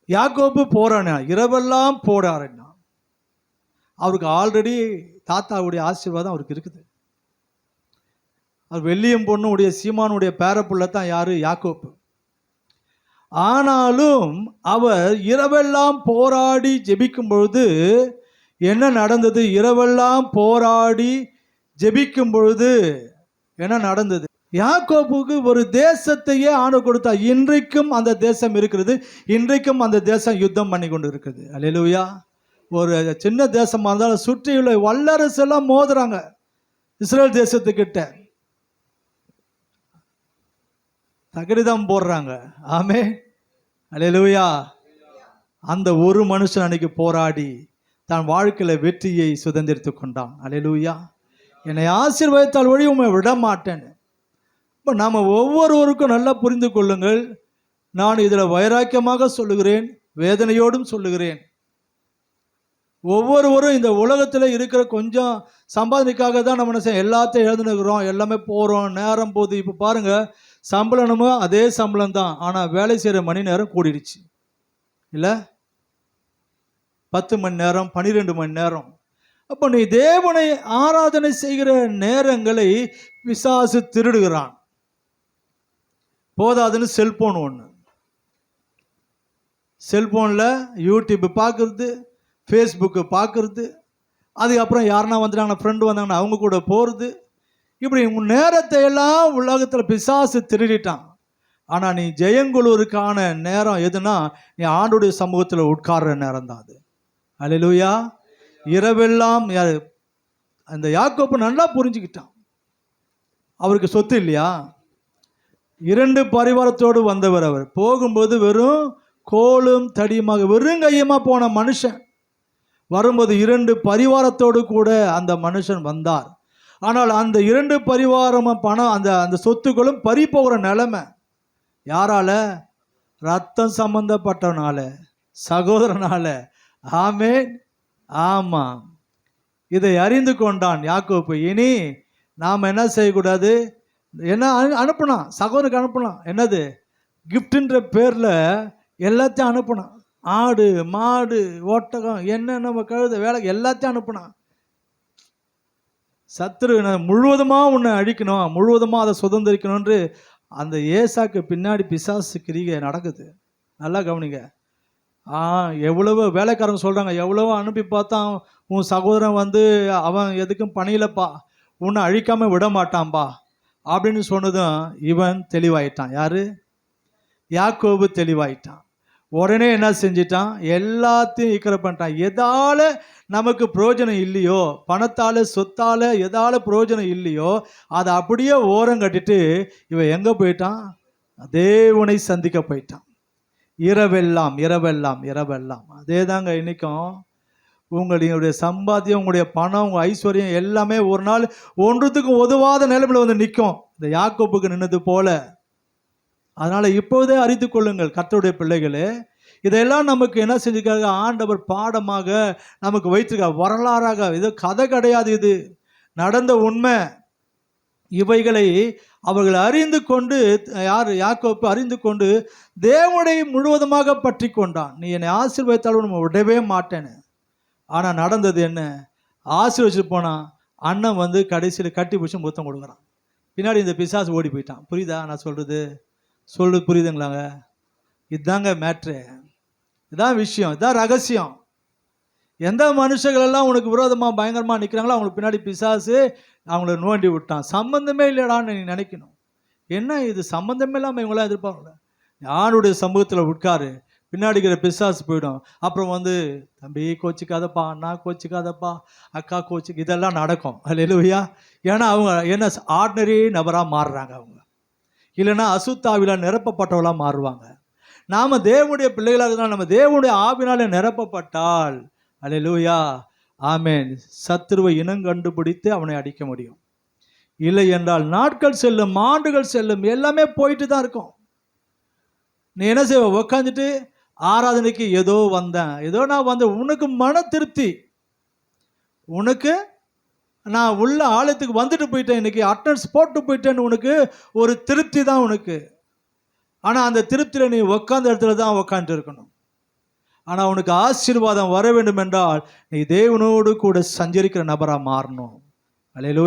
யாக்கோபு போறானா, இரவெல்லாம் போறாருன்னா அவருக்கு ஆல்ரெடி தாத்தாவுடைய ஆசீர்வாதம் அவருக்கு இருக்குது. அவர் வெள்ளியம் பொண்ணுடைய சீமானுடைய பேரப்புள்ள தான் யாரு? யாக்கோபு. ஆனாலும் அவர் இரவெல்லாம் போராடி ஜெபிக்கும் பொழுது என்ன நடந்தது? இரவெல்லாம் போராடி ஜெபிக்கும் பொழுது என்ன நடந்தது? யாக்கோபுக்கு ஒரு தேசத்தையே ஆணை கொடுத்தார். இன்றைக்கும் அந்த தேசம் இருக்கிறது. இன்றைக்கும் அந்த தேசம் யுத்தம் பண்ணி கொண்டு இருக்குது. அல்லேலூயா. ஒரு சின்ன தேசமாக இருந்தாலும் சுற்றியுள்ள வல்லரசு எல்லாம் மோதுறாங்க இஸ்ரேல் தேசத்துக்கிட்ட, தகரிதம் போடுறாங்க. ஆமே, அல்லேலூயா. அந்த ஒரு மனுஷன் அன்னைக்கு போராடி தன் வாழ்க்கையில் வெற்றியை சுதந்திரித்து கொண்டான். அல்லேலூயா. என்னை ஆசீர்வதித்தால் வழி உண்மை விட மாட்டேன்னு. இப்போ நாம் ஒவ்வொருவருக்கும் நல்லா புரிந்து கொள்ளுங்கள். நான் இதில் வைராக்கியமாக சொல்லுகிறேன், வேதனையோடும் சொல்லுகிறேன். ஒவ்வொருவரும் இந்த உலகத்தில் இருக்கிற கொஞ்சம் சம்பாதனைக்காக தான் நம்ம எல்லாத்தையும் எழுதுனுக்கிறோம், எல்லாமே போகிறோம், நேரம் போகுது. இப்போ பாருங்கள், சம்பளமும் அதே சம்பளம் தான், ஆனால் வேலை செய்கிற மணி நேரம் கூடிடுச்சு இல்லை? 10 மணி நேரம், 12 மணி நேரம். அப்போ நீ தேவனை ஆராதனை செய்கிற நேரங்களை பிசாசு திருடுகிறான். போதாதுன்னு செல்போன் ஒன்று, செல்போனில் யூடியூப் பார்க்குறது, ஃபேஸ்புக்கு பார்க்குறது, அதுக்கப்புறம் யாருன்னா வந்துட்டாங்கன்னா ஃப்ரெண்டு வந்தாங்கன்னா அவங்க கூட போகிறது. இப்படி உன் நேரத்தை எல்லாம் உலகத்தில் பிசாசு திருடிட்டான். ஆனால் நீ ஜெயங்குழுவுக்கான நேரம் எதுனா, நீ ஆண்டுடைய சமூகத்தில் உட்கார்ற நேரம் தான் அது. அல்லேலூயா. இரவெல்லாம் அந்த யாக்கோபு நல்லா புரிஞ்சுக்கிட்டான். அவருக்கு சொத்து இல்லையா? 2 பரிவாரத்தோடு வந்தவர். அவர் போகும்போது வெறும் கோலும் தடியுமாக வெறும் கையமாக போன மனுஷன். வரும்போது 2 பரிவாரத்தோடு கூட அந்த மனுஷன் வந்தார். ஆனால் அந்த 2 பரிவாரமும் பணம், அந்த சொத்துக்களும் பறி போகிற நிலைமை. யாரால? ரத்தம் சம்பந்தப்பட்டவனால, சகோதரனால. ஆமென். ஆமாம். இதை அறிந்து கொண்டான் யாக்கோபு. இனி நாம் என்ன செய்யக்கூடாது? என்ன அனுப்பணும், சகோதரனுக்கு அனுப்பணும். என்னது? கிஃப்ட்ன்ற பேரில் எல்லாத்தையும் அனுப்பணும். ஆடு, மாடு, ஒட்டகம், என்ன நம்ம கழுத வேலை எல்லாத்தையும் அனுப்பணும். சத்துரு முழுவதுமாக உன்னை அழிக்கணும், முழுவதுமாக அதை சுதந்திரிக்கணும்ன்று அந்த ஏசாக்கு பின்னாடி பிசாசு கிரிகை நடக்குது. நல்லா கவனிங்க. எவ்வளவோ வேலைக்காரங்க சொல்கிறாங்க, எவ்வளவோ அனுப்பி பார்த்தா உன் சகோதரன் வந்து அவன் எதுக்கும் பணியிலப்பா, உன்னை அழிக்காமல் விட மாட்டான்பா அப்படின்னு சொன்னதும் இவன் தெளிவாயிட்டான். யாரு? யாக்கோபு தெளிவாயிட்டான். உடனே என்ன செஞ்சிட்டான்? எல்லாத்தையும் ஈக்கரை பண்ணிட்டான். எதால நமக்கு பிரயோஜனம் இல்லையோ, பணத்தால் சொத்தால் எதால பிரயோஜனம் இல்லையோ அதை அப்படியே ஓரம் கட்டிட்டு இவன் எங்கே போயிட்டான்? தேவனை சந்திக்க போயிட்டான். இரவெல்லாம் இரவெல்லாம் இரவெல்லாம். அதே தாங்க இன்னைக்கும். உங்களுடைய சம்பாத்தியம், உங்களுடைய பணம், உங்கள் ஐஸ்வர்யம் எல்லாமே ஒரு நாள் ஒன்றுத்துக்கும் உதவாத நிலைமையில் வந்து நிற்கும். இந்த யாக்கோபுக்கு நின்னது போல. அதனால் இப்போதே அறிந்து கொள்ளுங்கள் கர்த்தருடைய பிள்ளைகளே, இதெல்லாம் நமக்கு என்ன செஞ்சிருக்காங்க? ஆண்டவர் பாடமாக நமக்கு வைத்திருக்கார், வரலாறாக. இது கதை கிடையாது, இது நடந்த உண்மை. இவைகளை அவர்கள் அறிந்து கொண்டு, யார்? யாக்கோபு அறிந்து கொண்டு தேவனை முழுவதுமாக பற்றி கொண்டான். நீ என்னை ஆசீர்வதித்தாலும் நம்ம விடவே மாட்டேன்னு. ஆனால் நடந்தது என்ன? ஆசீர்வதிச்சுட்டு போனான். அண்ணன் வந்து கடைசியில் கட்டி பிடிச்சி முத்தம் கொடுக்குறான். பின்னாடி இந்த பிசாசு ஓடி போயிட்டான். புரியுதா நான் சொல்கிறது? புரியுதுங்களாங்க? இதுதாங்க மேட்ரு, இதுதான் விஷயம், இதுதான் ரகசியம். எந்த மனுஷங்களெல்லாம் உனக்கு விரோதமாக பயங்கரமாக நிற்கிறாங்களோ அவங்களுக்கு பின்னாடி பிசாசு அவங்கள நோண்டி விட்டான். சம்மந்தமே இல்லைடான்னு நீ நினைக்கணும். என்ன இது சம்மந்தமே இல்லாமல் இவங்களாம் எதிர்பார்க்கல. யாருடைய சமூகத்தில் உட்காரு, பின்னாடி இருக்கிற பிசாசு போயிடும். அப்புறம் வந்து தம்பி கோச்சிக்காதப்பா, அண்ணா கோச்சிக்காதப்பா, அக்கா கோச்சிக்கு, இதெல்லாம் நடக்கும். அல்லேலூயா. ஏன்னா அவங்க என்ன ஆர்டினரி நபராக மாறுறாங்க. அவங்க இல்லைன்னா அசுத்தாவில நிரப்பப்பட்டவளாக மாறுவாங்க. நாம் தேவனுடைய பிள்ளைகளாக இருந்தால், நம்ம தேவனுடைய ஆவினால நிரப்பப்பட்டால், அல்லேலூயா, ஆமென், சத்துருவை இனம் கண்டுபிடித்து அவனை அடிக்க முடியும். இல்லை என்றால் நாட்கள் செல்லும், ஆண்டுகள் செல்லும், எல்லாமே போயிட்டு தான் இருக்கும். நீ என்ன செய்வ? உக்காந்துட்டு ஆராதனைக்கு ஏதோ வந்தேன், ஏதோ நான் வந்தேன், உனக்கு மன திருப்தி. உனக்கு நான் உள்ள ஆலயத்துக்கு வந்துட்டு போயிட்டேன், இன்னைக்கு அட்டன்ஸ் போட்டு போயிட்டேன்னு உனக்கு ஒரு திருப்தி தான் உனக்கு. ஆனால் அந்த திருப்தியில் நீ உக்காந்த இடத்துல தான் உக்காந்துட்டு இருக்கணும். ஆனால் உனக்கு ஆசீர்வாதம் வர வேண்டும் என்றால் நீ தேவனோடு கூட சஞ்சரிக்கிற நபராக மாறணும். அல்லேலூயா.